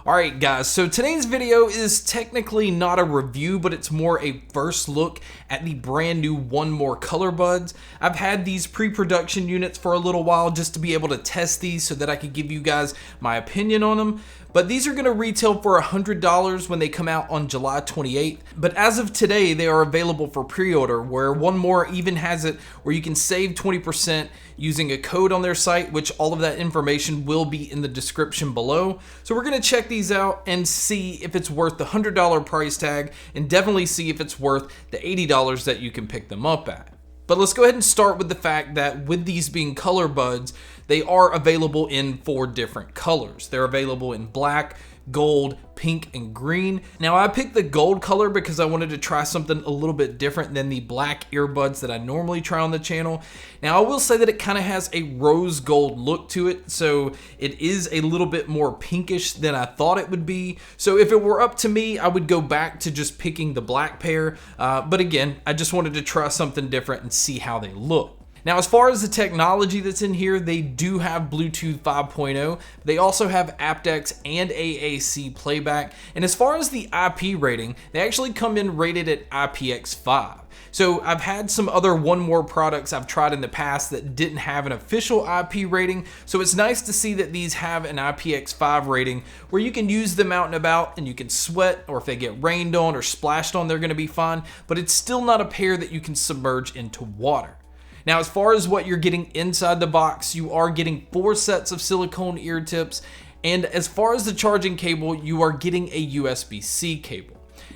Alright guys, so today's video is technically not a review, but it's more a first look at the brand new 1More ColorBuds. I've had these pre-production units for a little while just to be able to test these so that I could give you guys my opinion on them. But these are going to retail for $100 when they come out on July 28th. But as of today, they are available for pre-order, where 1More even has it where you can save 20% using a code on their site, which all of that information will be in the description below. So we're going to check these out and see if it's worth the $100 price tag, and definitely see if it's worth the $80 that you can pick them up at. But let's go ahead and start with the fact that with these being ColorBuds, they are available in 4 different colors. They're available in black, gold, pink, and green. Now I picked the gold color because I wanted to try something a little bit different than the black earbuds that I normally try on the channel. Now I will say that it kind of has a rose gold look to it, so it is a little bit more pinkish than I thought it would be. So if it were up to me, I would go back to just picking the black pair, but again, I just wanted to try something different and see how they look. Now, as far as the technology that's in here, they do have Bluetooth 5.0. They also have aptX and AAC playback. And as far as the IP rating, they actually come in rated at IPX5. So I've had some other 1More products I've tried in the past that didn't have an official IP rating. So it's nice to see that these have an IPX5 rating where you can use them out and about and you can sweat, or if they get rained on or splashed on, they're gonna be fine. But it's still not a pair that you can submerge into water. Now, as far as what you're getting inside the box, you are getting 4 sets of silicone ear tips, and as far as the charging cable, you are getting a USB-C cable.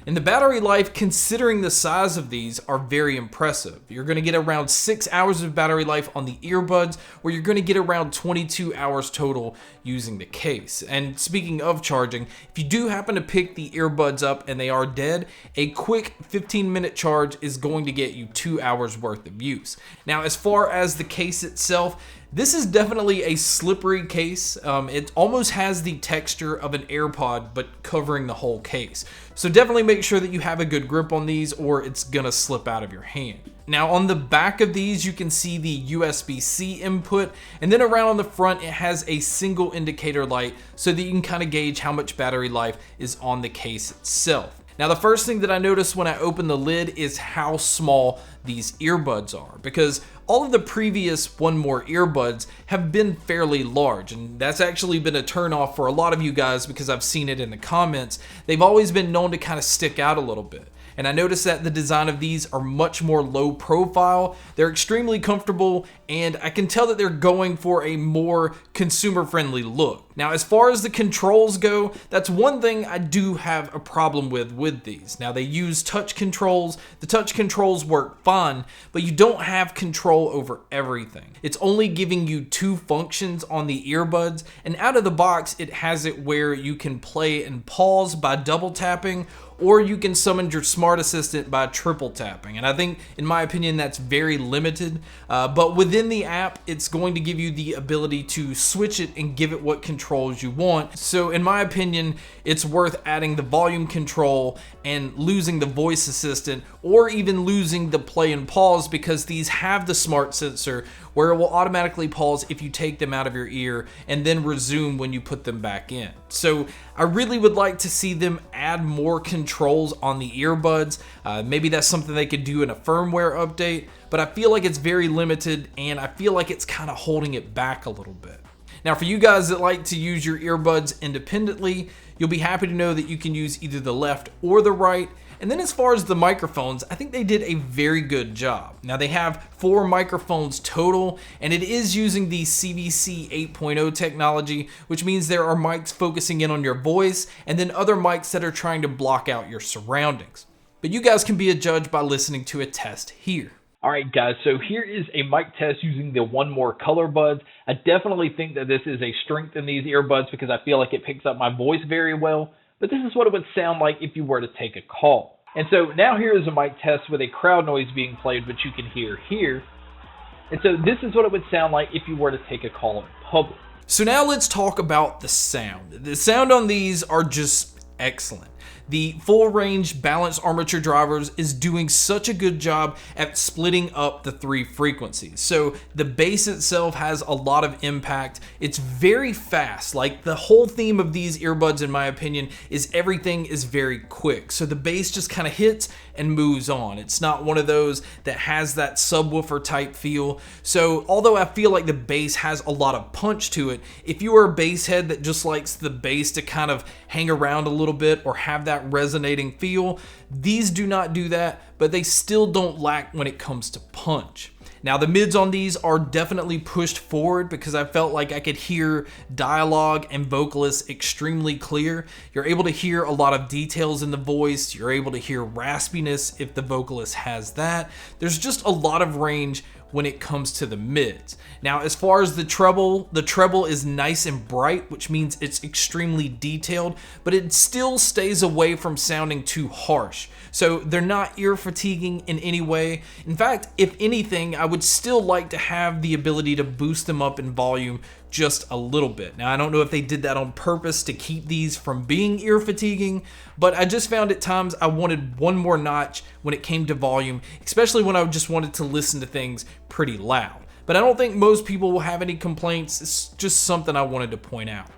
And the battery life, considering the size of these, are very impressive. You're going to get around 6 hours of battery life on the earbuds, where you're going to get around 22 hours total using the case. And speaking of charging, if you do happen to pick the earbuds up and they are dead, a quick 15-minute charge is going to get you 2 hours worth of use. Now, as far as the case itself, this is definitely a slippery case. It almost has the texture of an AirPod, but covering the whole case. So definitely make sure that you have a good grip on these, or it's gonna slip out of your hand. Now, on the back of these, you can see the USB-C input, and then around on the front, it has a single indicator light so that you can kind of gauge how much battery life is on the case itself. Now, the first thing that I noticed when I opened the lid is how small these earbuds are, because all of the previous 1More earbuds have been fairly large, and that's actually been a turnoff for a lot of you guys because I've seen it in the comments. They've always been known to kind of stick out a little bit. And I noticed that the design of these are much more low profile. They're extremely comfortable, and I can tell that they're going for a more consumer friendly look. Now, as far as the controls go, that's one thing I do have a problem with these. Now, they use touch controls. The touch controls work fine, but you don't have control over everything. It's only giving you 2 functions on the earbuds, and out of the box, it has it where you can play and pause by double tapping, or you can summon your smart assistant by triple tapping. And I think, in my opinion, that's very limited. But within the app, it's going to give you the ability to switch it and give it what controls you want. So in my opinion, it's worth adding the volume control and losing the voice assistant, or even losing the play and pause, because these have the smart sensor where it will automatically pause if you take them out of your ear and then resume when you put them back in. So I really would like to see them add more controls on the earbuds. Maybe that's something they could do in a firmware update, but I feel like it's very limited, and I feel like it's kind of holding it back a little bit. Now, for you guys that like to use your earbuds independently, you'll be happy to know that you can use either the left or the right. And then as far as the microphones, I think they did a very good job. Now, they have 4 microphones total, and it is using the CVC 8.0 technology, which means there are mics focusing in on your voice, and then other mics that are trying to block out your surroundings. But you guys can be a judge by listening to a test here. Alright guys, so here is a mic test using the 1More ColorBuds. I definitely think that this is a strength in these earbuds because I feel like it picks up my voice very well. But this is what it would sound like if you were to take a call. And so now here is a mic test with a crowd noise being played, which you can hear here. And so this is what it would sound like if you were to take a call in public. So now let's talk about the sound. The sound on these are just excellent. the full range balanced armature drivers is doing such a good job at splitting up the 3 frequencies. So the bass itself has a lot of impact. It's very fast. Like, the whole theme of these earbuds, in my opinion, is everything is very quick. So the bass just kind of hits and moves on. It's not one of those that has that subwoofer type feel. So although I feel like the bass has a lot of punch to it, if you are a bass head that just likes the bass to kind of hang around a little bit or have that resonating feel, these do not do that, but they still don't lack when it comes to punch. Now, the mids on these are definitely pushed forward because I felt like I could hear dialogue and vocalists extremely clear. You're able to hear a lot of details in the voice. You're able to hear raspiness if the vocalist has that. There's just a lot of range when it comes to the mids. Now, as far as the treble is nice and bright, which means it's extremely detailed, but it still stays away from sounding too harsh. So they're not ear fatiguing in any way. In fact, if anything, I would still like to have the ability to boost them up in volume just a little bit. Now, I don't know if they did that on purpose to keep these from being ear fatiguing, but I just found at times I wanted one more notch when it came to volume, especially when I just wanted to listen to things pretty loud. But I don't think most people will have any complaints. It's just something I wanted to point out.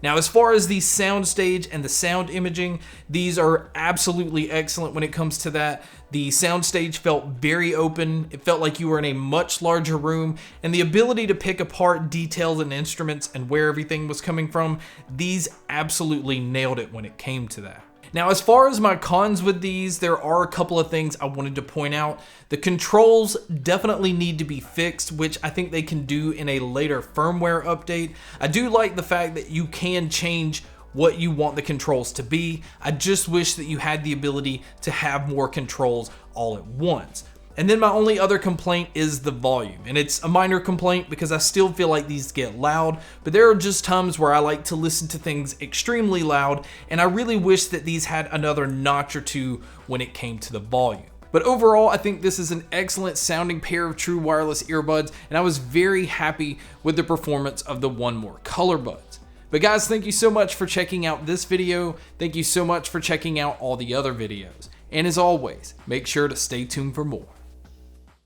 Now, as far as the soundstage and the sound imaging, these are absolutely excellent when it comes to that. The soundstage felt very open. It felt like you were in a much larger room, and the ability to pick apart details and instruments and where everything was coming from, these absolutely nailed it when it came to that. Now, as far as my cons with these, there are a couple of things I wanted to point out. The controls definitely need to be fixed, which I think they can do in a later firmware update. I do like the fact that you can change what you want the controls to be. I just wish that you had the ability to have more controls all at once. And then my only other complaint is the volume, and it's a minor complaint because I still feel like these get loud, but there are just times where I like to listen to things extremely loud, and I really wish that these had another notch or two when it came to the volume. But overall, I think this is an excellent sounding pair of true wireless earbuds, and I was very happy with the performance of the 1More ColorBuds. But guys, thank you so much for checking out this video. Thank you so much for checking out all the other videos. And as always, make sure to stay tuned for more.